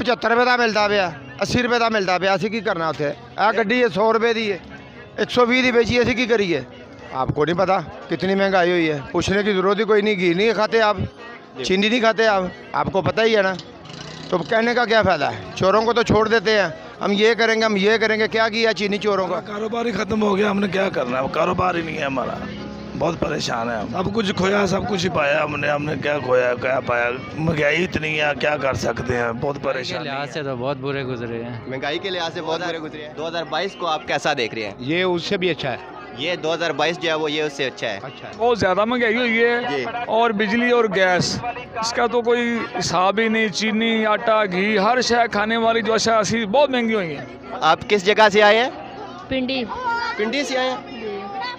75 रुपए का मिलता पाया, 80 रुपए का मिलता पाया। असीं की करना उत्थे? आ गड्डी 100 रुपए की है, 120 की बेची, असीं की करिए? आपको नहीं पता कितनी महंगाई हुई है, पूछने की जरूरत ही कोई नहीं। घी नहीं खाते आप, चीनी नहीं खाते आप, आपको पता ही है ना। तो कहने का क्या फ़ायदा है? चोरों को तो छोड़ देते हैं, हम ये करेंगे, हम ये करेंगे। क्या किया चीनी चोरों का? कारोबार ही खत्म हो गया, हमने क्या करना है? कारोबार ही नहीं है हमारा, बहुत परेशान है हम। सब कुछ खोया, सब कुछ ही पाया हमने क्या खोया क्या पाया? महंगाई इतनी है, क्या कर सकते हैं, बहुत परेशान। लिहाज से तो बहुत बुरे गुजरे हैं, महंगाई के लिहाज से बहुत बुरे गुजरे हैं। 2022 को आप कैसा देख रहे हैं? ये उससे भी अच्छा है। ये 2022 जो है वो ये उससे अच्छा है। अच्छा, बहुत ज़्यादा महंगाई हुई जी। है, और बिजली और गैस इसका तो कोई हिसाब ही नहीं। चीनी, आटा, घी, हर शय खाने वाली जो अशा बहुत महंगी हुई है। आप किस जगह से आए हैं? पिंडी। पिंडी से आए हैं?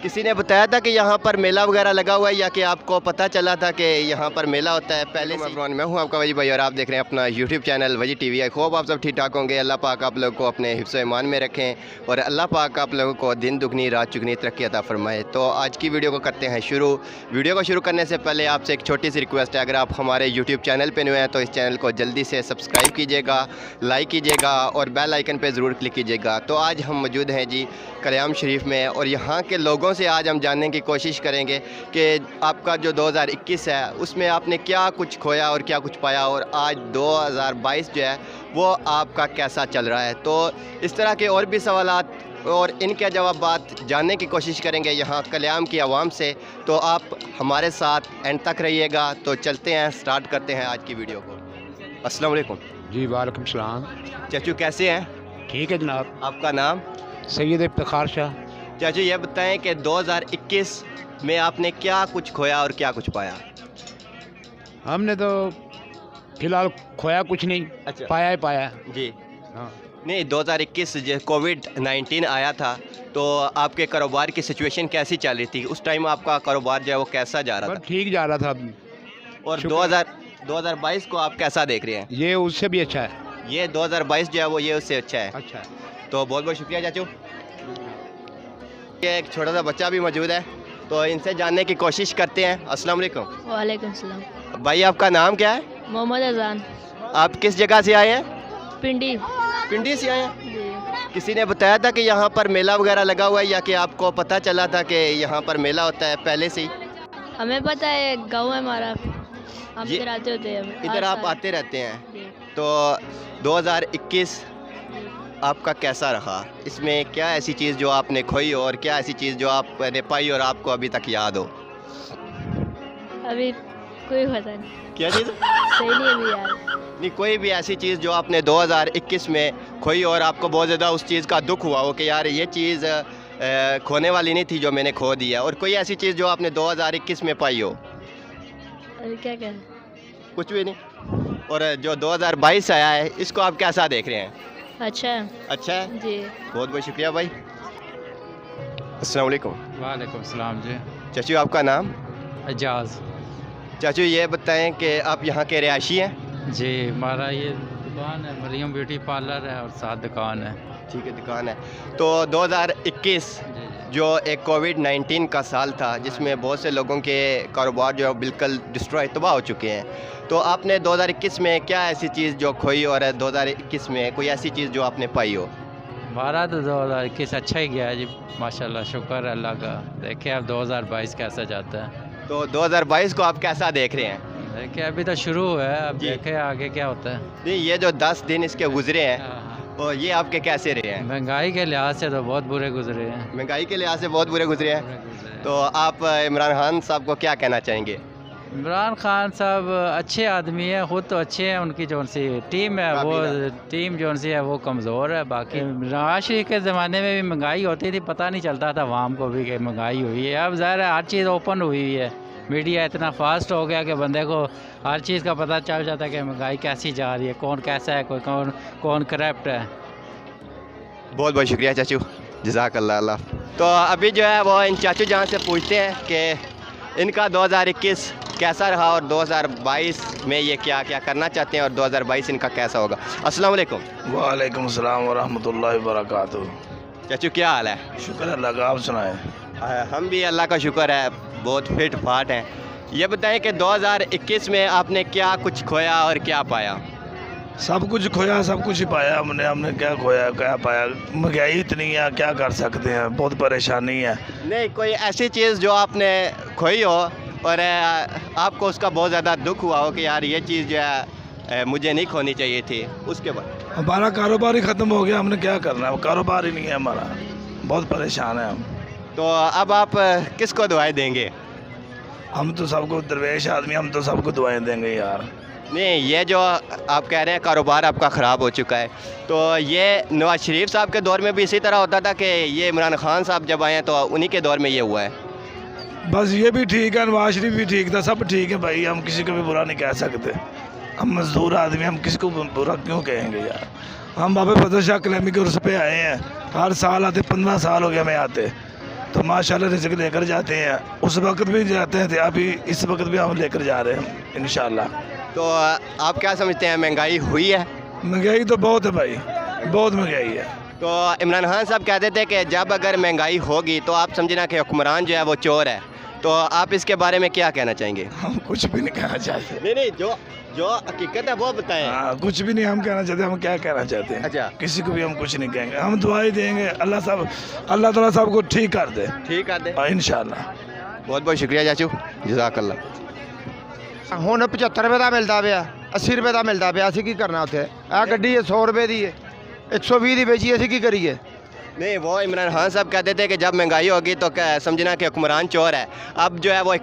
किसी ने बताया था कि यहाँ पर मेला वगैरह लगा हुआ है, या कि आपको पता चला था कि यहाँ पर मेला होता है पहले से? मैं हूँ आपका वजी भाई और आप देख रहे हैं अपना यूट्यूब चैनल वजी टीवी। आई खूब आप सब ठीक ठाक होंगे। अल्लाह पाक आप लोगों को अपने हिफ्ज़ ईमान में रखें और अल्लाह पाक आप लोगों को दिन दुगनी रात चुगनी तरक्की अता फरमाए। तो आज की वीडियो को करते हैं शुरू। वीडियो को शुरू करने से पहले आपसे एक छोटी सी रिक्वेस्ट है, अगर आप हमारे यूट्यूब चैनल पर नए हैं तो इस चैनल को जल्दी से सब्सक्राइब कीजिएगा, लाइक कीजिएगा और बेल आइकन पर ज़रूर क्लिक कीजिएगा। तो आज हम मौजूद हैं जी कल्याम शरीफ में, और यहाँ के लोगों से आज हम जानने की कोशिश करेंगे कि आपका जो 2021 है उसमें आपने क्या कुछ खोया और क्या कुछ पाया, और आज 2022 जो है वो आपका कैसा चल रहा है। तो इस तरह के और भी सवालात और इनके जवाबात जानने की कोशिश करेंगे यहाँ कल्याम की आवाम से। तो आप हमारे साथ एंड तक रहिएगा। तो चलते हैं, स्टार्ट करते हैं आज की वीडियो को। अस्सलाम वालेकुम जी वालेकुम सलाम। चाचू कैसे हैं? ठीक है जनाब। आपका नाम? सैयद इफ्तिखार शाह। चाचू ये बताएं कि 2021 में आपने क्या कुछ खोया और क्या कुछ पाया? हमने तो फिलहाल खोया कुछ नहीं, अच्छा। पाया ही पाया। जी हाँ। नहीं, 2021 जो कोविड-19 आया था तो आपके कारोबार की सिचुएशन कैसी चल रही थी? उस टाइम आपका कारोबार जो है वो कैसा जा रहा बस था? ठीक जा रहा था। और शुक्र। 2022 को आप कैसा देख रहे हैं? ये उससे भी अच्छा है। ये 2022 जो है वो ये उससे अच्छा है। अच्छा है। तो बहुत बहुत शुक्रिया चाचू। ये एक छोटा सा बच्चा भी मौजूद है, तो इनसे जानने की कोशिश करते हैं। अस्सलाम वालेकुम। वालेकुम सलाम। भाई आपका नाम क्या है? मोहम्मद अजान। आप किस जगह से आए हैं? पिंडी। पिंडी से आए हैं? जी। किसी ने बताया था कि यहाँ पर मेला वगैरह लगा हुआ है, या कि आपको पता चला था कि यहाँ पर मेला होता है पहले से ही? हमें पता है, गाँव है हमारा, हम ये- इधर आते होते हैं। इधर आप आते रहते हैं। तो 2021 आपका कैसा रहा? इसमें क्या ऐसी चीज़ जो आपने खोई हो और क्या ऐसी चीज़ जो आपने पाई और आपको अभी तक याद हो? अभी कोई पता नहीं, क्या चीज़? सही नहीं अभी यार। नहीं, कोई भी ऐसी चीज़ जो आपने 2021 में खोई और आपको बहुत ज़्यादा उस चीज़ का दुख हुआ हो कि यार ये चीज़ खोने वाली नहीं थी जो मैंने खो दी है, और कोई ऐसी चीज़ जो आपने 2021 में पाई हो? अभी क्या करें? कुछ भी नहीं। और जो 2022 आया है इसको आप कैसा देख रहे हैं? अच्छा है। अच्छा है? जी। बहुत बहुत शुक्रिया भाई। अस्सलाम वालेकुम। वालेकुम सलाम जी। चाचू आपका नाम? एजाज चाचू ये बताएं कि आप यहाँ के रिहायशी हैं? जी, हमारा ये दुकान है, मरियम ब्यूटी पार्लर है और साथ दुकान है। ठीक है, दुकान है। तो 2021 जी जो एक कोविड-19 का साल था जिसमें बहुत से लोगों के कारोबार जो है बिल्कुल डिस्ट्रॉय तबाह हो चुके हैं, तो आपने 2021 में क्या ऐसी चीज़ जो खोई और 2021 में कोई ऐसी चीज़ जो आपने पाई हो? हमारा तो 2021 अच्छा ही गया है जी, माशाल्लाह, शुक्र है अल्लाह का। देखिए अब 2022 कैसा जाता है। तो 2022 को आप कैसा देख रहे हैं? देखिए अभी तो शुरू हुआ है, अब जी। देखें आगे क्या होता है। नहीं, ये जो 10 दिन इसके गुजरे हैं हाँ, और ये आपके कैसे रहे हैं? महंगाई के लिहाज से तो बहुत बुरे गुजरे हैं। महंगाई के लिहाज से बहुत बुरे गुजरे हैं। बुरे गुजरे हैं। तो आप इमरान खान साहब को क्या कहना चाहेंगे? इमरान खान साहब अच्छे आदमी हैं, खुद तो अच्छे हैं। उनकी जो सी टीम है वो टीम जो सी है वो कमज़ोर है। बाकी नवाज शरीफ के ज़माने में भी महंगाई होती थी, पता नहीं चलता था आवाम को भी कि महंगाई हुई है। अब ज़ाहिर है हर चीज़ ओपन हुई हुई है, मीडिया इतना फास्ट हो गया कि बंदे को हर चीज़ का पता चल जाता है कि महंगाई कैसी जा रही है, कौन कैसा है, कोई कौन करप्ट है। बहुत बहुत शुक्रिया चाचू, जज़ाकल्लाह अल्लाह। तो अभी जो है वो इन चाचू जहाँ से पूछते हैं कि इनका 2021 कैसा रहा और 2022 में ये क्या क्या करना चाहते हैं और 2022 इनका कैसा होगा। अस्सलाम वालेकुम। वालेकुम सलाम व रहमतुल्लाहि व बरकातुहू। चाचू क्या हाल है? शुक्र अल्लाह का, आप सुनाएं। हम भी अल्लाह का शुक्र है बहुत फिट फाट हैं। ये बताएं कि 2021 में आपने क्या कुछ खोया और क्या पाया? सब कुछ खोया सब कुछ ही पाया हमने क्या खोया क्या पाया, महंगाई इतनी है, क्या कर सकते हैं, बहुत परेशानी है। नहीं, कोई ऐसी चीज़ जो आपने खोई हो और आपको उसका बहुत ज़्यादा दुख हुआ हो कि यार ये चीज़ जो है मुझे नहीं खोनी चाहिए थी, उसके बाद? हमारा कारोबार ही ख़त्म हो गया, हमने क्या करना है, कारोबार ही नहीं है हमारा, बहुत परेशान है हम। तो अब आप किसको दुआएं देंगे? हम तो सबको दरवेश आदमी, हम तो सबको दुआएं देंगे यार। नहीं, ये जो आप कह रहे हैं कारोबार आपका ख़राब हो चुका है, तो ये नवाज शरीफ साहब के दौर में भी इसी तरह होता था कि ये इमरान खान साहब जब आए हैं तो उन्हीं के दौर में ये हुआ है? बस ये भी ठीक है, नवाज शरीफ भी ठीक था, सब ठीक है भाई, हम किसी को भी बुरा नहीं कह सकते। हम मजदूर आदमी, हम किसी को बुरा क्यों कहेंगे यार। हम बाबा फजल शाह कलमी के उर्स पे आए हैं, हर साल आते, 15 साल हो गया हमें आते, तो माशाल्लाह रिज़्क़ लेकर जाते हैं। उस वक्त भी जाते थे, अभी इस वक्त भी हम लेकर जा रहे हैं इंशाल्लाह। तो आप क्या समझते हैं, महंगाई हुई है? महंगाई तो बहुत है भाई, बहुत महंगाई है। तो इमरान खान साहब कहते थे कि जब अगर महंगाई होगी तो आप समझना कि हुक्मरान जो है वो चोर है, तो आप इसके बारे में क्या कहना चाहेंगे? हम कुछ भी नहीं कहना चाहते। नहीं, जो हकीकत है वो बताएं। हाँ, कुछ भी नहीं हम कहना चाहते, हम क्या कहना चाहते हैं। अच्छा, किसी को भी हम कुछ नहीं कहेंगे, हम दुआएं देंगे, अल्लाह ताला सबको ठीक कर दे, ठीक है दे। इंशाल्लाह। बहुत बहुत शुक्रिया चाचू, जज़ाकल्लाह। ਹੁਣ 75 ਰੁਪਏ ਦਾ ਮਿਲਦਾ ਪਿਆ, 80 ਰੁਪਏ ਦਾ ਮਿਲਦਾ ਪਿਆ, ਅਸੀਂ ਕੀ ਕਰਨਾ ਉੱਥੇ? ਇਹ ਗੱਡੀ 100 ਰੁਪਏ ਦੀ ਹੈ, 120 ਦੀ ਵੇਚੀ, ਅਸੀਂ ਕੀ ਕਰੀਏ? नहीं, वो इमरान खान साहब कहते थे कि जब महंगाई होगी तो समझना कि हुक्मरान चोर है। अब जो है वो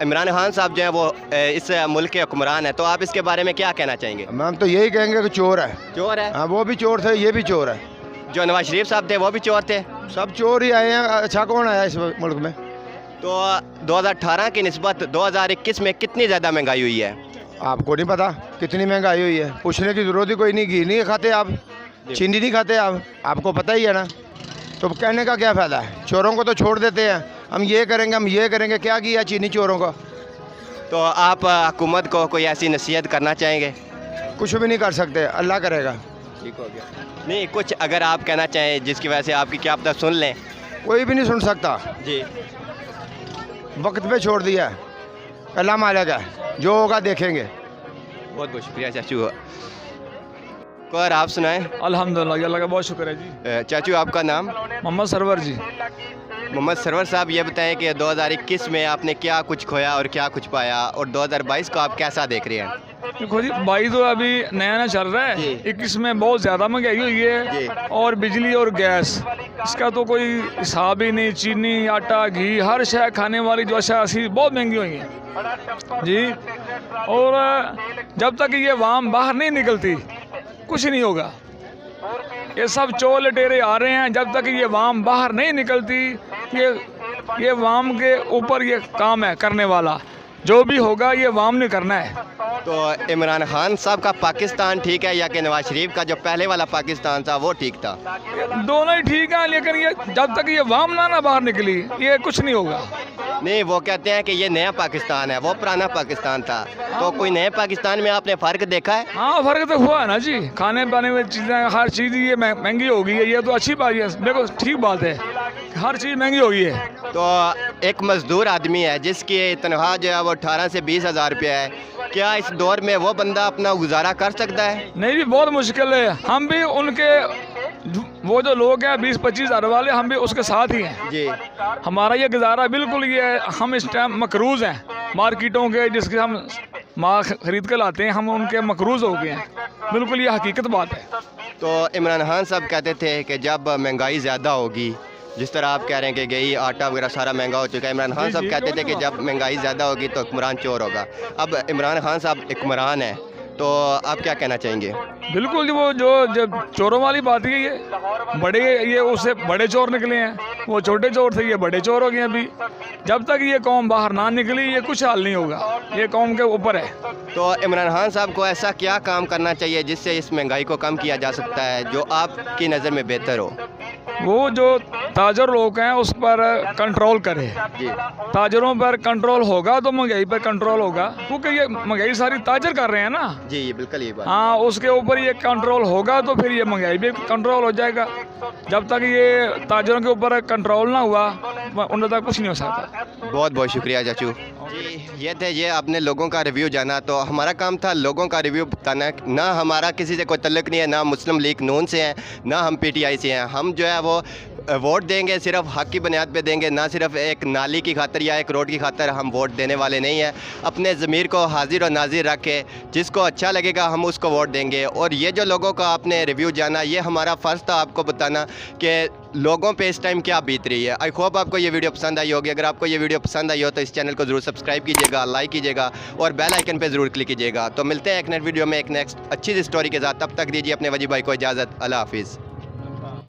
इमरान खान साहब जो है वो इस मुल्क के हुक्मरान है, तो आप इसके बारे में क्या कहना चाहेंगे? हम तो यही कहेंगे कि चोर है। चोर है? हाँ, वो भी चोर थे, ये भी चोर है। जो नवाज शरीफ साहब थे वो भी चोर थे, सब चोर ही आए हैं। अच्छा कौन आया इस मुल्क में? तो 2018 की निस्बत 2021 में कितनी ज़्यादा महंगाई हुई है? आपको नहीं पता कितनी महंगाई हुई है? पूछने की ज़रूरत ही कोई नहीं। घी नहीं खाते आप, चीनी नहीं खाते आप, आपको पता ही है ना, तो कहने का क्या फ़ायदा है? चोरों को तो छोड़ देते हैं, हम ये करेंगे, हम ये करेंगे। क्या किया चीनी चोरों का? तो आप हुकूमत को कोई ऐसी नसीहत करना चाहेंगे? कुछ भी नहीं कर सकते, अल्लाह करेगा। ठीक हो गया। नहीं, कुछ अगर आप कहना चाहें जिसकी वजह से आपकी क्या पता सुन लें? कोई भी नहीं सुन सकता, जी, वक्त पे छोड़ दिया है, अल्लाह मालिक है, जो होगा देखेंगे। बहुत बहुत शुक्रिया चाचू। और आप सुनाएं। अल्हम्दुलिल्लाह, अल्लाह का बहुत शुक्र है जी। चाचू आपका नाम? मोहम्मद सरवर जी। मोहम्मद सरवर साहब, ये बताएं कि 2021 में आपने क्या कुछ खोया और क्या कुछ पाया, और 2022 को आप कैसा देख रहे हैं? देखो जी, 22 तो अभी नया चल रहा है, जी। 21 में बहुत ज़्यादा महंगाई हुई जी। है, और बिजली और गैस इसका तो कोई हिसाब ही नहीं। चीनी, आटा, घी, हर शय खाने वाली जो अशा ऐसी बहुत महंगी हुई हैं जी। और जब तक ये वाम बाहर नहीं निकलती कुछ नहीं होगा। ये सब चोर लटेरे आ रहे हैं, जब तक ये वाम बाहर नहीं निकलती, ये वाम के ऊपर ये काम है करने वाला, जो भी होगा ये वाम ने करना है। तो इमरान खान साहब का पाकिस्तान ठीक है या कि नवाज शरीफ का जो पहले वाला पाकिस्तान था वो ठीक था? दोनों ही ठीक है, लेकिन ये जब तक ये वाम ना बाहर निकली ये कुछ नहीं होगा। नहीं, वो कहते हैं कि ये नया पाकिस्तान है, वो पुराना पाकिस्तान था, तो कोई नए पाकिस्तान में आपने फ़र्क देखा है? हाँ, फ़र्क तो हुआ है ना जी, खाने पाने में चीज़ें, हर चीज़ ये महंगी हो गई है, ये तो अच्छी बात है, देखो ठीक बात है, हर चीज़ महंगी हो गई है। तो एक मज़दूर आदमी है जिसकी तनख्वाह जो है वो 18 से 20 हज़ार रुपया है, क्या इस दौर में वो बंदा अपना गुजारा कर सकता है? नहीं भी, बहुत मुश्किल है। हम भी उनके, वो जो लोग हैं 20-25 हज़ार वाले, हम भी उसके साथ ही हैं जी। हमारा ये गुजारा बिल्कुल ये, हम इस टाइम मकरूज़ हैं मार्केटों के, जिसके हम माल खरीद कर लाते हैं, हम उनके मकरूज़ हो गए हैं, बिल्कुल ये हकीकत बात है। तो इमरान खान साहब कहते थे कि जब महंगाई ज़्यादा होगी, जिस तरह आप कह रहे हैं कि घी, आटा वगैरह सारा महंगा हो चुका है, इमरान खान साहब कहते थे कि जब महंगाई ज़्यादा होगी तो हुक्मरान चोर होगा। अब इमरान खान साहब हुक्मरान है, तो आप क्या कहना चाहेंगे? बिल्कुल, वो जो जब चोरों वाली बात है, ये बड़े, ये उससे बड़े चोर निकले हैं, वो छोटे चोर थे, ये बड़े चोर हो गए अभी। जब तक ये कौम बाहर ना निकली ये कुछ हाल नहीं होगा, ये कौम के ऊपर है। तो इमरान खान साहब को ऐसा क्या काम करना चाहिए जिससे इस महंगाई को कम किया जा सकता है, जो आपकी नज़र में बेहतर हो? वो जो ताजर लोग हैं उस पर कंट्रोल करे जी। ताजरों पर कंट्रोल होगा तो महंगाई पर कंट्रोल होगा, क्योंकि ये महंगाई सारी ताजर कर रहे हैं ना जी, बिल्कुल ये बात। हाँ, उसके ऊपर ये कंट्रोल होगा तो फिर ये महंगाई भी कंट्रोल हो जाएगा। जब तक ये ताजरों के ऊपर कंट्रोल ना हुआ उन्हें तक कुछ नहीं हो सकता। बहुत बहुत शुक्रिया चाचू जी। ये आपने लोगों का रिव्यू जाना, तो हमारा काम था लोगों का रिव्यू बताना। ना हमारा किसी से कोई तल्लुक़ नहीं है, ना मुस्लिम लीग नून से हैं, ना हम PTI से हैं। हम जो है वो वोट देंगे सिर्फ हक की बुनियाद पे देंगे, ना सिर्फ एक नाली की खातर या एक रोड की खातर हम वोट देने वाले नहीं हैं। अपने ज़मीर को हाजिर और नाजिर रख के जिसको अच्छा लगेगा हम उसको वोट देंगे। और ये जो लोगों का आपने रिव्यू जाना, ये हमारा फ़र्ज़ था आपको बताना कि लोगों पे इस टाइम क्या बीत रही है। आई होप आपको ये वीडियो पसंद आई होगी। अगर आपको ये वीडियो पसंद आई हो तो इस चैनल को ज़रूर सब्सक्राइब कीजिएगा, लाइक कीजिएगा और बेल आइकन पे ज़रूर क्लिक कीजिएगा। तो मिलते हैं एक नेक्स्ट वीडियो में एक नेक्स्ट अच्छी सी स्टोरी के साथ। तब तक दीजिए अपने वजी भाई को इजाज़त। अल्लाह हाफिज़।